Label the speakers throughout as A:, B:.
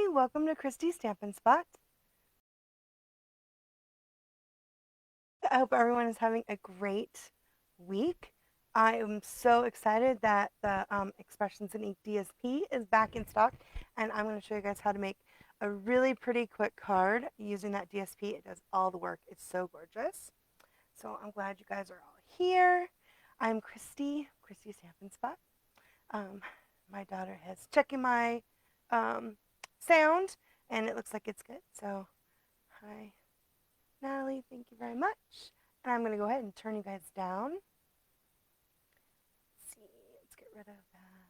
A: Hi, welcome to Christy's Stampin' Spot. I hope everyone is having a great week. I am so excited that the Expressions in Ink DSP is back in stock, and I'm going to show you guys how to make a really pretty quick card using that DSP. It does all the work. It's so gorgeous. So I'm glad you guys are all here. I'm Christy's Stampin' Spot. My daughter has checking my sound, and it looks like it's good. So hi, Natalie, thank you very much. And I'm going to go ahead and turn you guys down. Let's see, let's get rid of that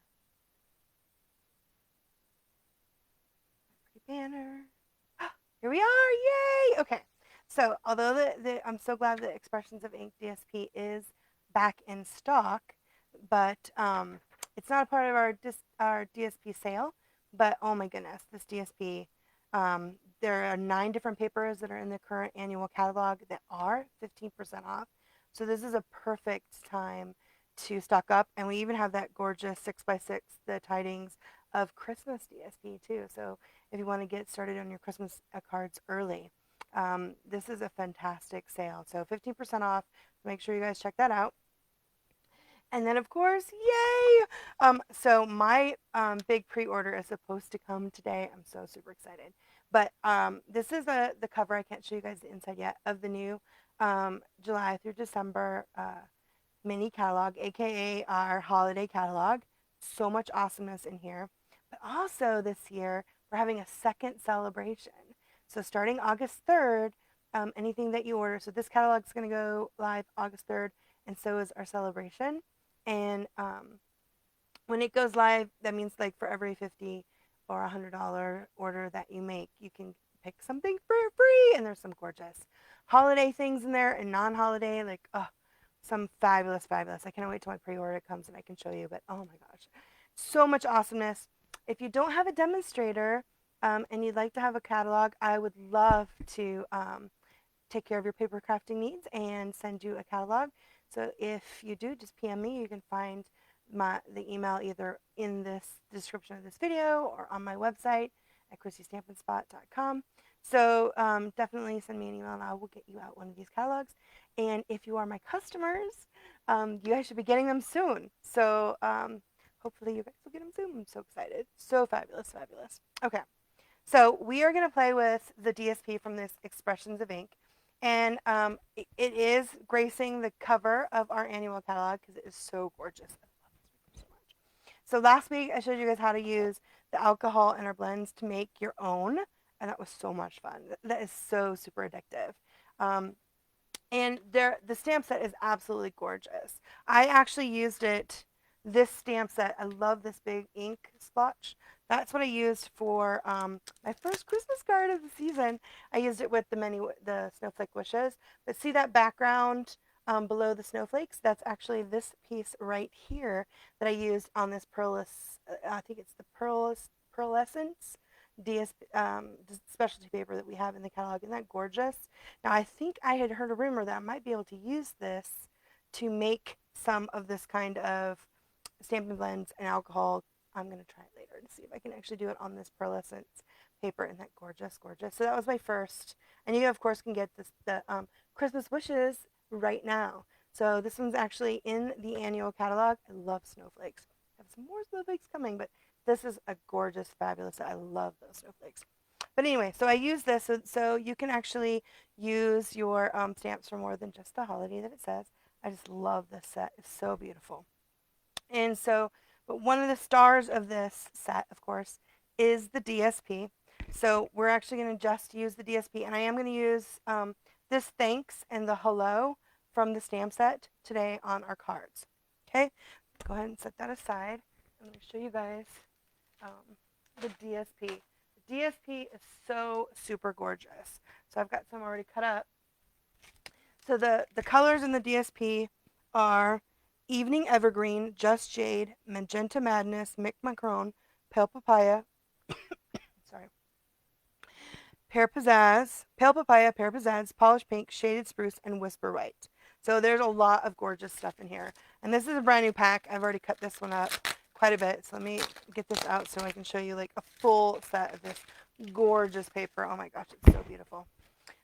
A: pretty banner. Here we are, yay! Okay, so although I'm so glad that Expressions of Ink DSP is back in stock, but it's not a part of our DSP sale. But oh my goodness, this DSP, there are 9 different papers that are in the current annual catalog that are 15% off. So this is a perfect time to stock up. And we even have that gorgeous 6x6, the Tidings of Christmas DSP too. So if you want to get started on your Christmas cards early, this is a fantastic sale. So 15% off. Make sure you guys check that out. And then, of course, yay! So my big pre-order is supposed to come today. I'm so super excited. But this is the cover. I can't show you guys the inside yet of the new July through December mini catalog, aka our holiday catalog. So much awesomeness in here. But also this year, we're having a second celebration. So starting August 3rd, anything that you order, so this catalog is going to go live August 3rd, and so is our celebration. And when it goes live, that means like for every $50 or $100 order that you make, you can pick something for free. And there's some gorgeous holiday things in there and non-holiday, like some fabulous. I cannot wait till my pre-order comes and I can show you. But oh my gosh, so much awesomeness. If you don't have a demonstrator and you'd like to have a catalog, I would love to take care of your paper crafting needs and send you a catalog. So if you do, just PM me. You can find the email either in this description of this video or on my website at christystampinspot.com. So definitely send me an email and I will get you out one of these catalogs. And if you are my customers, you guys should be getting them soon. So hopefully you guys will get them soon. I'm so excited. So fabulous. Okay. So we are going to play with the DSP from this Expressions of Ink. And it is gracing the cover of our annual catalog because it is so gorgeous. I love this paper so much. So last week I showed you guys how to use the alcohol in our blends to make your own. And that was so much fun. That is so super addictive. And the stamp set is absolutely gorgeous. I actually used this stamp set. I love this big ink splotch. That's what I used for my first Christmas card of the season. I used it with the snowflake wishes. But see that background below the snowflakes? That's actually this piece right here that I used on this I think it's the Pearlescence specialty paper that we have in the catalog. Isn't that gorgeous? Now, I think I had heard a rumor that I might be able to use this to make some of this kind of stamping blends and alcohol. I'm going to try it later to see if I can actually do it on this pearlescence paper. Isn't that gorgeous? So that was my first. And you, of course, can get the Christmas wishes right now. So this one's actually in the annual catalog. I love snowflakes. I have some more snowflakes coming, but this is a gorgeous, fabulous. I love those snowflakes. But anyway, so I use this so you can actually use your stamps for more than just the holiday that it says. I just love this set. It's so beautiful. And so, but one of the stars of this set, of course, is the DSP. So we're actually going to just use the DSP. And I am going to use this thanks and the hello from the stamp set today on our cards. Okay, go ahead and set that aside. I'm going to show you guys the DSP. The DSP is so super gorgeous. So I've got some already cut up. So the colors in the DSP are Evening Evergreen, Just Jade, Magenta Madness, Mick Macaron, Pale Papaya, sorry, Pear Pizzazz, Pale Papaya, Pear Pizzazz, Polished Pink, Shaded Spruce, and Whisper White. So there's a lot of gorgeous stuff in here. And this is a brand new pack. I've already cut this one up quite a bit. So let me get this out so I can show you like a full set of this gorgeous paper. Oh my gosh, it's so beautiful.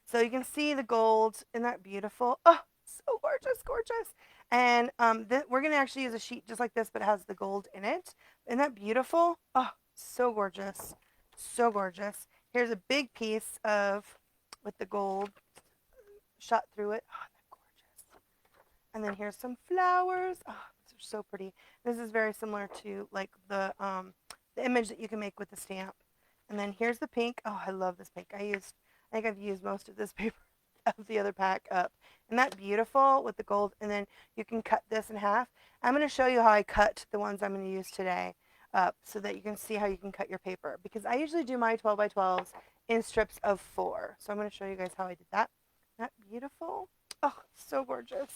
A: So you can see the gold. Isn't that beautiful? Oh, so gorgeous, gorgeous. And we're going to actually use a sheet just like this, but it has the gold in it. Isn't that beautiful? Oh, so gorgeous. So gorgeous. Here's a big piece of, with the gold shot through it. Oh, isn't that gorgeous? And then here's some flowers. Oh, these are so pretty. This is very similar to like the image that you can make with the stamp. And then here's the pink. Oh, I love this pink. I think I've used most of this paper of the other pack up. And that beautiful with the gold. And then you can cut this in half. I'm going to show you how I cut the ones I'm going to use today up so that you can see how you can cut your paper. Because I usually do my 12 by 12s in strips of 4. So I'm going to show you guys how I did that. Isn't that beautiful? Oh, so gorgeous.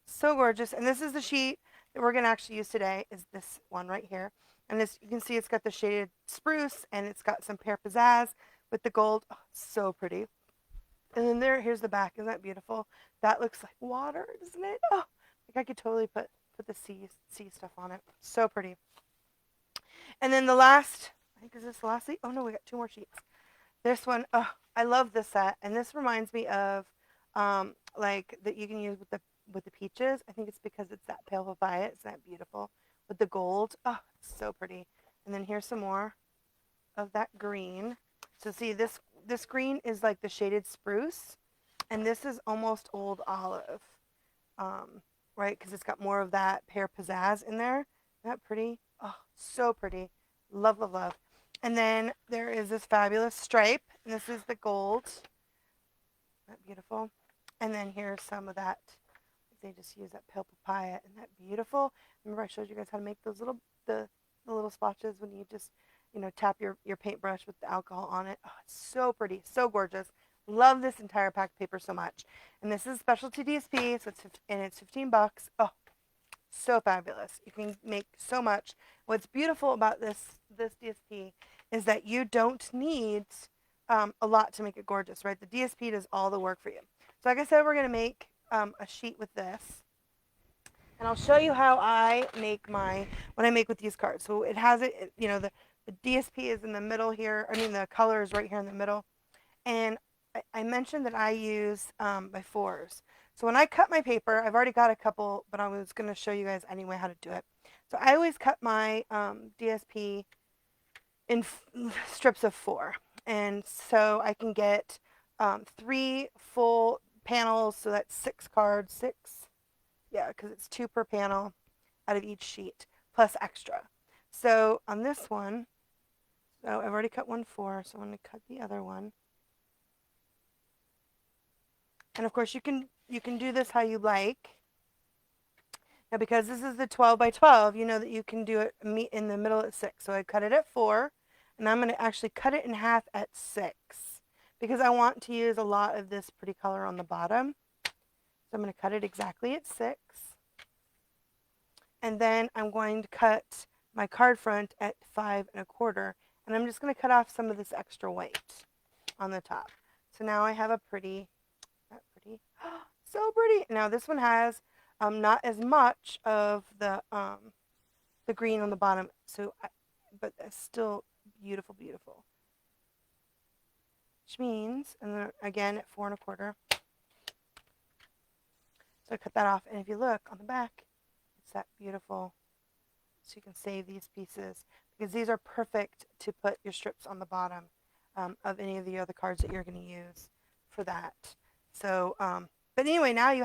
A: So gorgeous. And this is the sheet that we're going to actually use today is this one right here. And this, you can see it's got the shaded spruce and it's got some pear pizzazz with the gold. Oh, so pretty. And then here's the back. Isn't that beautiful? That looks like water, doesn't it? Oh, like I could totally put the sea stuff on it. So pretty. And then the last, I think is this the last sheet? Oh no, we got 2 more sheets. This one, oh, I love this set. And this reminds me of like that you can use with the peaches. I think it's because it's that pale papaya. It's that beautiful with the gold. Oh, it's so pretty. And then here's some more of that green. So see, this green is like the shaded spruce, and this is almost old olive, right? Because it's got more of that pear pizzazz in there. Isn't that pretty? Oh, so pretty. Love, love, love. And then there is this fabulous stripe, and this is the gold. Isn't that beautiful? And then here's some of that. They just use that pale papaya. Isn't that beautiful? Remember I showed you guys how to make those the little splotches when you just, tap your paintbrush with the alcohol on it. Oh, it's so pretty, so gorgeous. Love this entire pack of paper so much. And this is specialty DSP, so it's $15. Oh, so fabulous. You can make so much. What's beautiful about this DSP is that you don't need a lot to make it gorgeous, right? The DSP does all the work for you. So like I said, we're going to make a sheet with this. And I'll show you how I make when I make with these cards. So it has it, the DSP is in the middle here. I mean, the color is right here in the middle. And I mentioned that I use by 4s. So when I cut my paper, I've already got a couple, but I was going to show you guys anyway how to do it. So I always cut my DSP in strips of 4. And so I can get 3 full panels, so that's 6 cards, 6. Yeah, because it's 2 per panel out of each sheet, plus extra. So on this one, so I've already cut one 4, so I'm going to cut the other one. And of course you can do this how you like. Now because this is the 12 by 12, you know that you can do it in the middle at 6. So I cut it at 4, and I'm going to actually cut it in half at 6 because I want to use a lot of this pretty color on the bottom. So I'm going to cut it exactly at 6. And then I'm going to cut my card front at 5 1/4. And I'm just going to cut off some of this extra white on the top. So now I have a pretty, so pretty. Now this one has not as much of the green on the bottom, but it's still beautiful, beautiful. Which means, and then again at 4 1/4. So I cut that off, and if you look on the back, it's that beautiful. So you can save these pieces because these are perfect to put your strips on the bottom of any of the other cards that you're going to use for that. So, but anyway, now you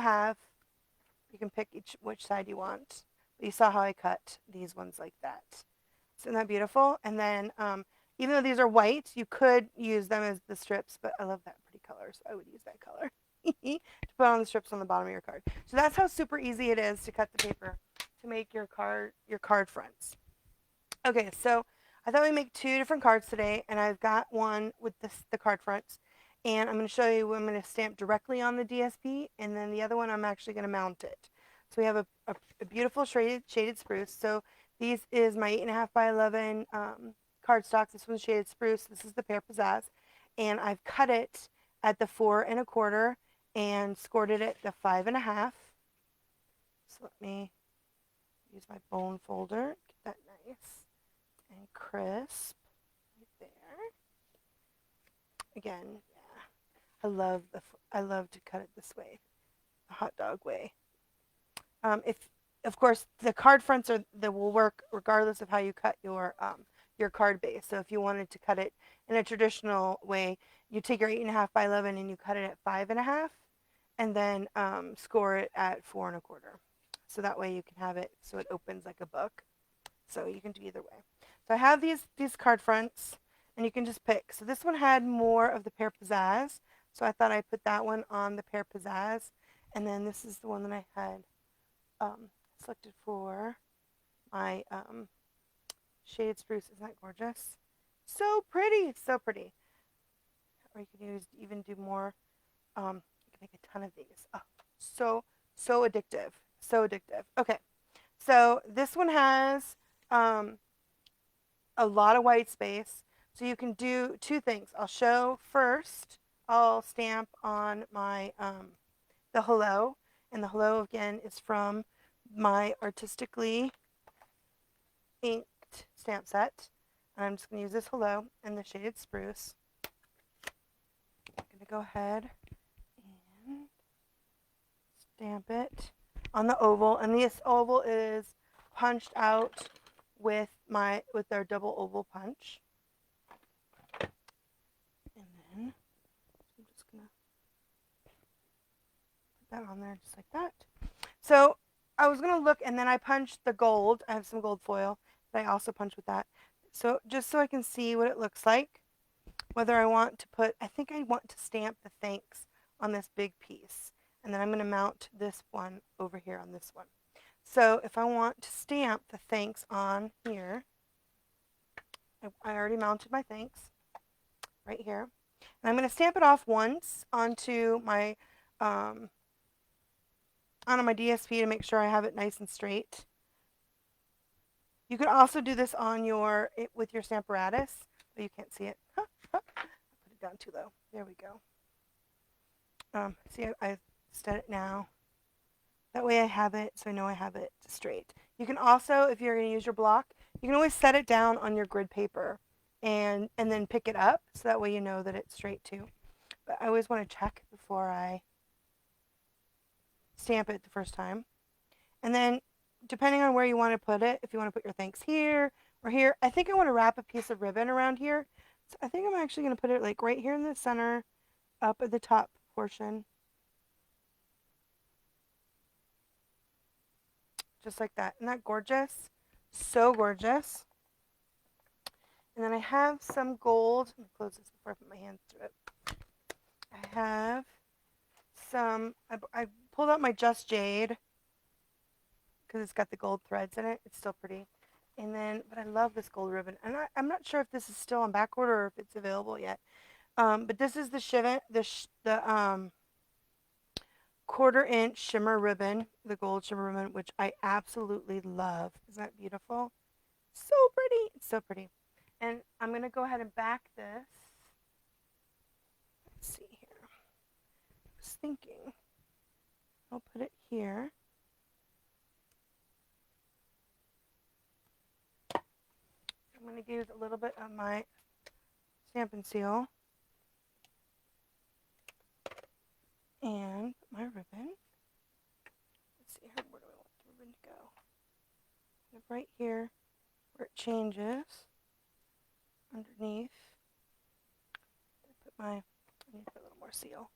A: can pick which side you want. But you saw how I cut these ones like that. Isn't that beautiful? And then even though these are white, you could use them as the strips, but I love that pretty color, so I would use that color to put on the strips on the bottom of your card. So that's how super easy it is to cut the paper to make your card fronts. Okay, so I thought we'd make 2 different cards today, and I've got one with the card fronts, and I'm going to show you I'm going to stamp directly on the DSP, and then the other one I'm actually going to mount it. So we have a beautiful shaded spruce. So these is my 8.5 by 11 cardstock. This one's shaded spruce. This is the pear pizzazz, and I've cut it at the 4 1/4 and scored it at the 5 1/2. So let me use my bone folder, get that nice and crisp right there. again, yeah, I love to cut it this way, the hot dog way. If of course the card fronts are that will work regardless of how you cut your card base. So if you wanted to cut it in a traditional way, you take your 8.5 by 11 and you cut it at 5.5, and then score it at 4 1/4. So that way you can have it so it opens like a book. So you can do either way. So I have these card fronts, and you can just pick. So this one had more of the Pear Pizzazz, so I thought I'd put that one on the Pear Pizzazz, and then this is the one that I had selected for my shaded spruce. Isn't that gorgeous? So pretty, so pretty. Or you can even do more. You can make a ton of these. Oh, so addictive, so addictive. Okay, so this one has a lot of white space. So you can do two things. I'll show first. I'll stamp on my the hello, and the hello again is from my artistically inked stamp set. And I'm just going to use this hello and the shaded spruce. I'm going to go ahead and stamp it on the oval, and this oval is punched out with their double oval punch. And then I'm just going to put that on there just like that. So I was going to look, and then I punched the gold. I have some gold foil that I also punch with that. So just so I can see what it looks like, whether I want to put, I think I want to stamp the thanks on this big piece. And then I'm going to mount this one over here on this one. So if I want to stamp the thanks on here, I already mounted my thanks right here. And I'm going to stamp it off once onto my DSP to make sure I have it nice and straight. You could also do this on with your Stamparatus, but you can't see it. I put it down too low. There we go. See, I set it now. That way I have it, so I know I have it straight. You can also, if you're going to use your block, you can always set it down on your grid paper and then pick it up, so that way you know that it's straight too. But I always want to check before I stamp it the first time. And then depending on where you want to put it, if you want to put your thanks here or here, I think I want to wrap a piece of ribbon around here. So I think I'm actually going to put it like right here in the center, up at the top portion. Just like that. Isn't that gorgeous? So gorgeous. And then I have some gold. Let me close this before I put my hands through it. I have some, I pulled out my Just Jade because it's got the gold threads in it. It's still pretty. And then, but I love this gold ribbon. And I'm not sure if this is still on back order or if it's available yet. But this is the 1/4" shimmer ribbon, the gold shimmer ribbon, which I absolutely love. Isn't that beautiful? So pretty. It's so pretty. And I'm going to go ahead and back this. Let's see here. I was thinking I'll put it here. I'm going to use a little bit of my Stampin' Seal and put my ribbon. Let's see here, where do I want the ribbon to go? Kind of right here where it changes underneath. I need to put a little more seal.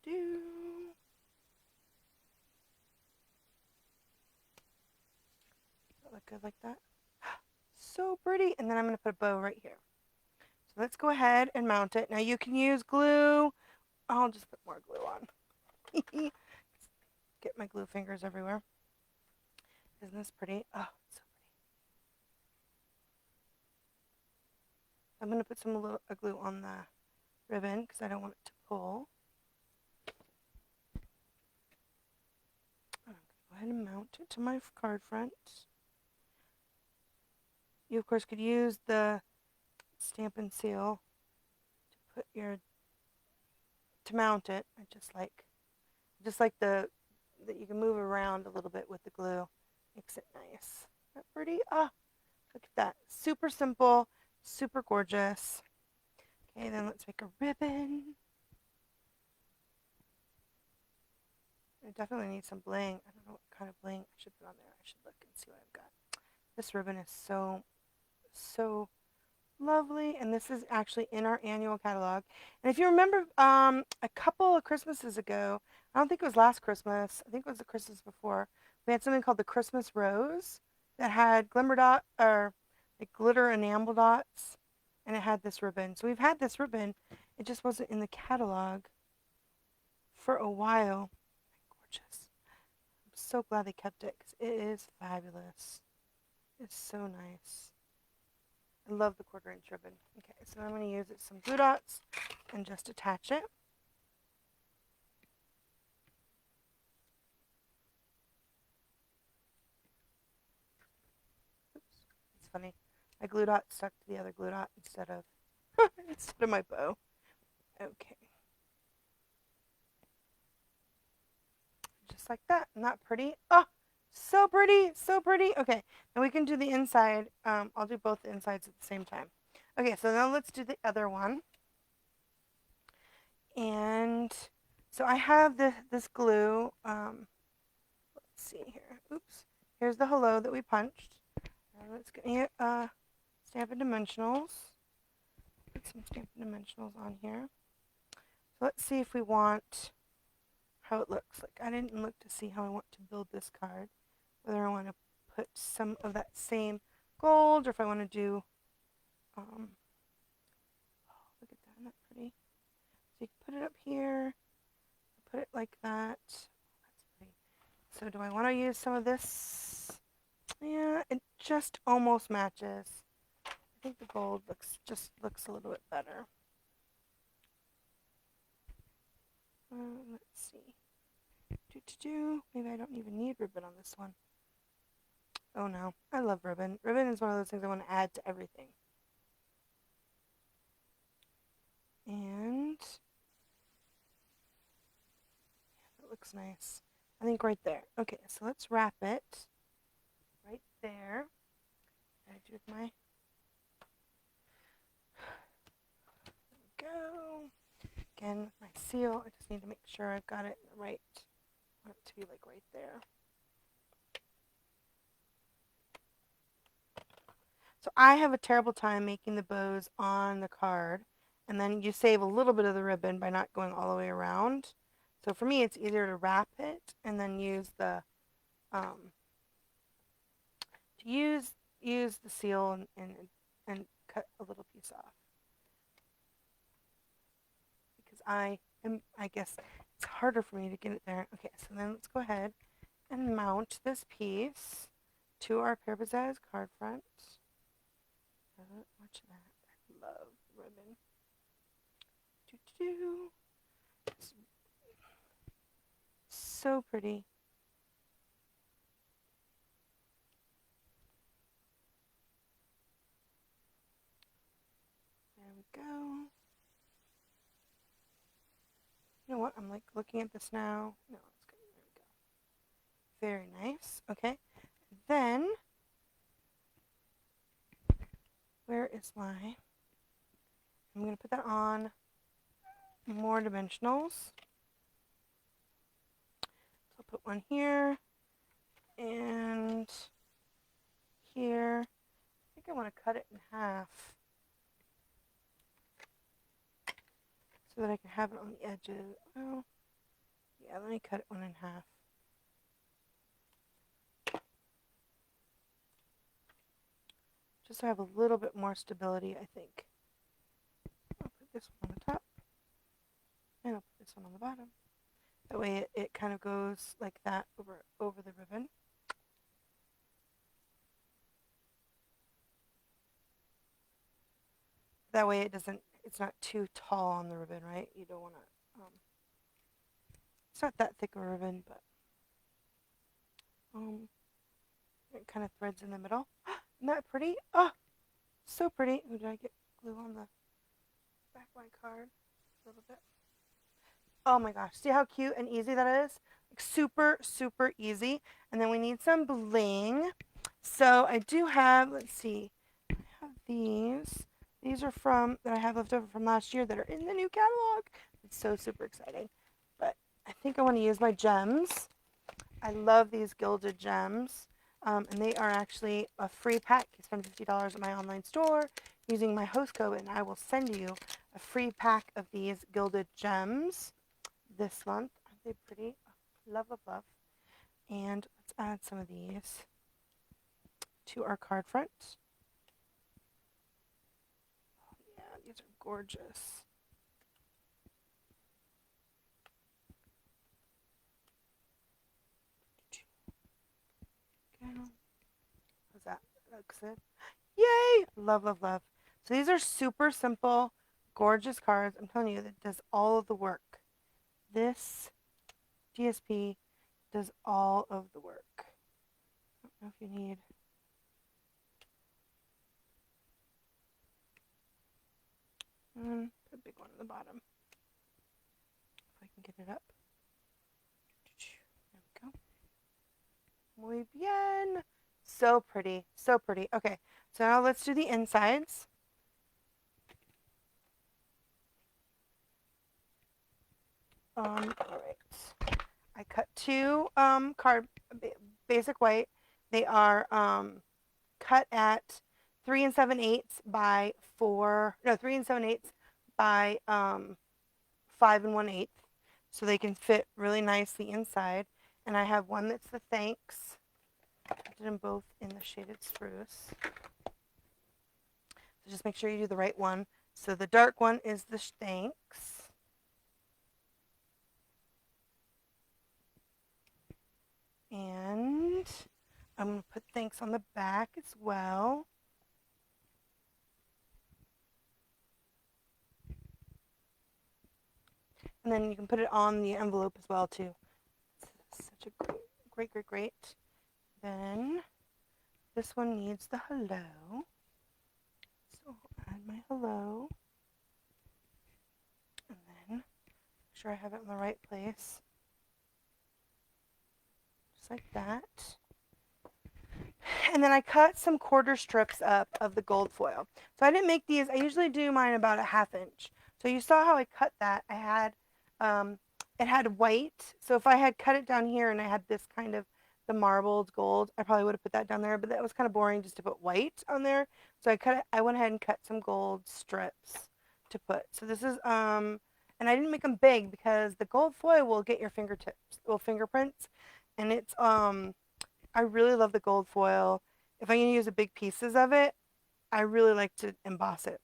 A: Do. Does that look good like that? So pretty. And then I'm going to put a bow right here. So let's go ahead and mount it. Now you can use glue. I'll just put more glue on. Get my glue fingers everywhere. Isn't this pretty? Oh, so pretty. I'm going to put some glue on the ribbon because I don't want it to pull. I'm going to go ahead and mount it to my card front. You, of course, could use the Stampin' Seal to mount it. I just like that you can move around a little bit with the glue. Makes it nice. Isn't that pretty? Ah, look at that. Super simple, Super gorgeous. Okay, then let's make a ribbon. I definitely need some bling. I don't know what kind of bling I should put on there. I should look and see what I've got. This ribbon is so lovely, and this is actually in our annual catalog. And if you remember, a couple of Christmases ago, I don't think it was last Christmas, I think it was the Christmas before, we had something called the Christmas Rose that had glimmer dot or like glitter enamel dots, and it had this ribbon. So we've had this ribbon, it just wasn't in the catalog for a while. Gorgeous. I'm so glad they kept it because it is fabulous. It's so nice. I love the 1/4 inch ribbon. Okay, so I'm going to use some glue dots and just attach it. Oops, it's funny. My glue dot stuck to the other glue dot instead of my bow. Okay. Just like that. Not pretty? Oh, so pretty, so pretty. Okay, now we can do the inside. I'll do both the insides at the same time. Okay, so now let's do the other one. And so I have this glue. Let's see here. Oops. Here's the hello that we punched. Let's get Stampin' Dimensionals. Put some Stampin' Dimensionals on here. So let's see if we want how it looks. Like I didn't look to see how I want to build this card. Whether I want to put some of that same gold or if I want to do oh, look at that, isn't that pretty? So you can put it up here, put it like that. That's pretty. So do I want to use some of this? Yeah, it just almost matches. I think the gold looks a little bit better. Let's see. Maybe I don't even need ribbon on this one. Oh no, I love ribbon. Ribbon is one of those things I want to add to everything. And yeah, that looks nice. I think right there. Okay, so let's wrap it right there. I do with my go. Again, with my seal, I just need to make sure I've got it right. I want it to be like right there. So I have a terrible time making the bows on the card, and then you save a little bit of the ribbon by not going all the way around. So for me, it's easier to wrap it and then use the use the seal and cut a little piece off. Because I guess it's harder for me to get it there. Okay, so then let's go ahead and mount this piece to our Pair Pizzazz card front. Watch that. I love ribbon. So pretty. There we go. You know what? I'm like looking at this now. No, it's good. There we go. Very nice. Okay. Then, where is my... I'm going to put that on more dimensionals. So I'll put one here and here. I think I want to cut it in half so that I can have it on the edges. Well, yeah, let me cut it one in half. Just so I have a little bit more stability, I think. I'll put this one on the top, and I'll put this one on the bottom. That way it kind of goes like that over the ribbon. That way it's not too tall on the ribbon, right? You don't want to, it's not that thick of a ribbon, but it kind of threads in the middle. Isn't that pretty? Oh, so pretty. Ooh, did I get glue on the back of my card? A little bit. Oh my gosh, see how cute and easy that is? Like super, super easy. And then we need some bling. So I do have, let's see, I have these. These are from, that I have left over from last year that are in the new catalog. It's so super exciting. But I think I want to use my gems. I love these gilded gems. And they are actually a free pack. You spend $50 at my online store using my host code, and I will send you a free pack of these gilded gems this month. Aren't they pretty? Oh, love, love, love. And let's add some of these to our card front. Oh, yeah, these are gorgeous. How's that? Looks good. Yay! Love, love, love. So these are super simple, gorgeous cards. I'm telling you, that does all of the work. This DSP does all of the work. I don't know if you need. Put a big one on the bottom. If I can get it up. There we go. Muy bien. So pretty. So pretty. Okay, so now let's do the insides. All right. I cut two basic white. They are cut at 3 7/8 by 4. No, 3 7/8 by 5 1/8, so they can fit really nicely inside. And I have one that's the thanks. I did them both in the shaded spruce. So just make sure you do the right one. So the dark one is the thanks. And I'm going to put thanks on the back as well. And then you can put it on the envelope as well too. It's such a great. Then this one needs the hello. So I'll add my hello. And then make sure I have it in the right place. Just like that. And then I cut some quarter strips up of the gold foil. So I didn't make these. I usually do mine about a 1/2 inch. So you saw how I cut that. I had, it had white. So if I had cut it down here and I had this kind of the marbled gold, I probably would have put that down there, but that was kind of boring just to put white on there. So I went ahead and cut some gold strips to put. So this is, and I didn't make them big because the gold foil will get your fingerprints. And it's, I really love the gold foil. If I'm going to use the big pieces of it, I really like to emboss it,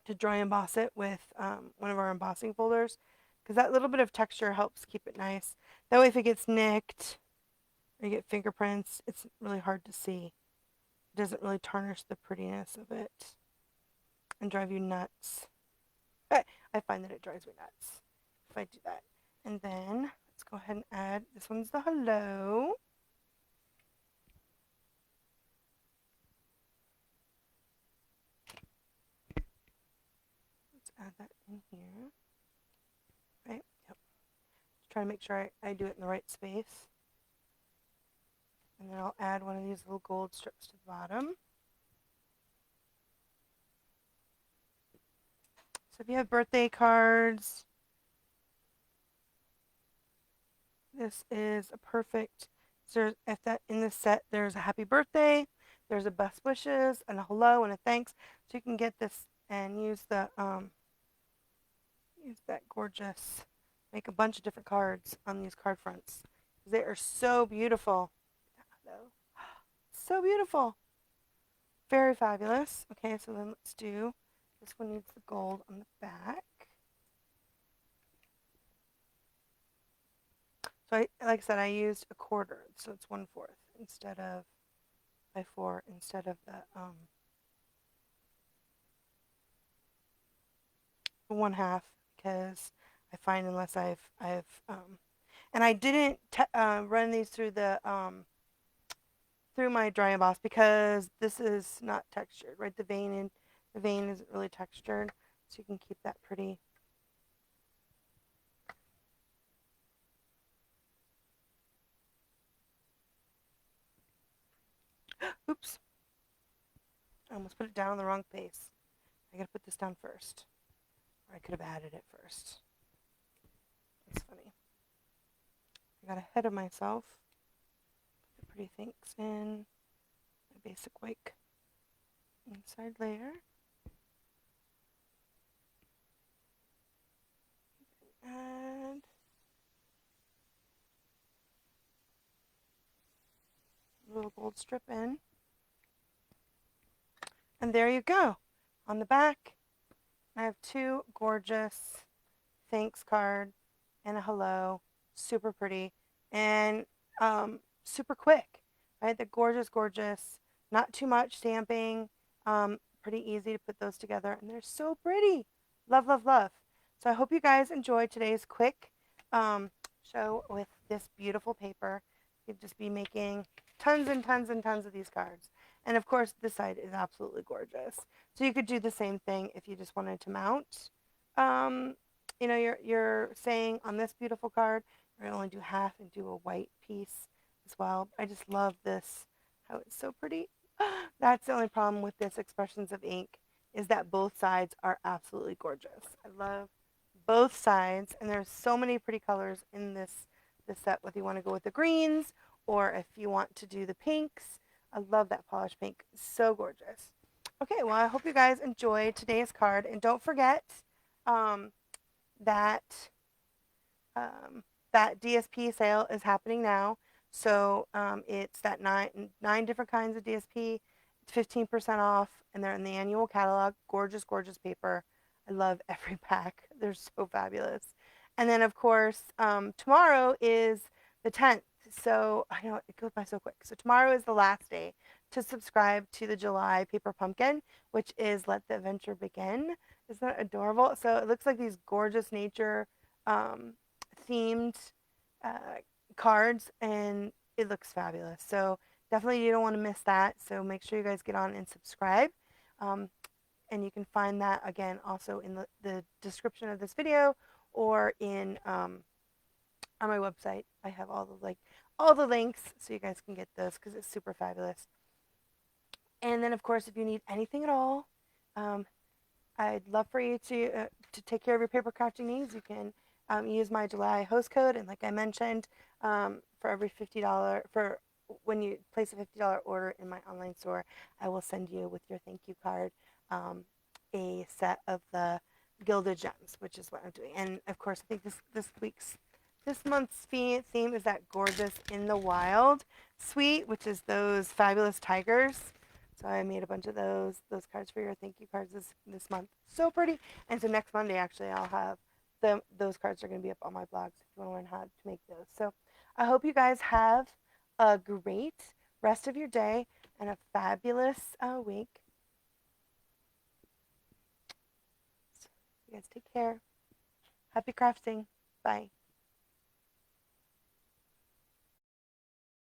A: to dry emboss it with one of our embossing folders, because that little bit of texture helps keep it nice. That way if it gets nicked or you get fingerprints, it's really hard to see. It doesn't really tarnish the prettiness of it and drive you nuts. I find that it drives me nuts if I do that. And then let's go ahead and add, this one's the hello. Let's add that in here. Right? Yep. Just trying to make sure I do it in the right space. And then I'll add one of these little gold strips to the bottom. So if you have birthday cards, this is a perfect, so if that in this set there's a happy birthday, there's a best wishes and a hello and a thanks. So you can get this and use the use that gorgeous, make a bunch of different cards on these card fronts. They are so beautiful. Hello. So beautiful. Very fabulous. Okay, so then let's do, this one needs the gold on the back. So like I said, I used a quarter, so it's 1/4 instead of, by 4, instead of the 1/2, because I find unless I've and I didn't run these through the through my dry emboss because this is not textured, right? The vein isn't really textured, so you can keep that pretty. Oops. I almost put it down in the wrong place. I gotta put this down first. Or I could have added it first. That's funny. I got ahead of myself. Put the pretty things in my basic white inside layer. Add a little gold strip in. And there you go. On the back, I have two gorgeous thanks card and a hello. Super pretty and super quick, right? They're gorgeous, gorgeous. Not too much stamping. Pretty easy to put those together, and they're so pretty. Love, love, love. So I hope you guys enjoyed today's quick show with this beautiful paper. You'd just be making tons and tons and tons of these cards. And of course, this side is absolutely gorgeous. So you could do the same thing if you just wanted to mount. You know, you're saying on this beautiful card, you're only do half and do a white piece as well. I just love this, how it's so pretty. That's the only problem with this Expressions of Ink is that both sides are absolutely gorgeous. I love both sides, and there's so many pretty colors in this set, whether you want to go with the greens or if you want to do the pinks. I love that polished pink. So gorgeous. Okay, well, I hope you guys enjoyed today's card, and don't forget that that DSP sale is happening now. So it's that nine different kinds of DSP. It's 15% off, and they're in the annual catalog. Gorgeous, gorgeous paper. I love every pack. They're so fabulous. And then, of course, tomorrow is the 10th. So I know it goes by so quick. So tomorrow is the last day to subscribe to the July Paper Pumpkin, which is Let the Adventure Begin. Isn't that adorable? So it looks like these gorgeous nature themed cards, and it looks fabulous. So definitely you don't want to miss that. So make sure you guys get on and subscribe. And you can find that again also in the description of this video or in on my website. I have all the links so you guys can get those because it's super fabulous. And then of course, if you need anything at all, I'd love for you to take care of your paper crafting needs. You can use my July host code, and like I mentioned, for every $50 for when you place a $50 order in my online store, I will send you with your thank you card a set of the Gilded Gems, which is what I'm doing. And of course, I think this month's theme is that gorgeous In the Wild suite, which is those fabulous tigers. So I made a bunch of those cards for your thank you cards this month. So pretty. And so next Monday, actually, I'll have those cards are going to be up on my blog if you want to learn how to make those. So I hope you guys have a great rest of your day and a fabulous week. So you guys take care. Happy crafting. Bye.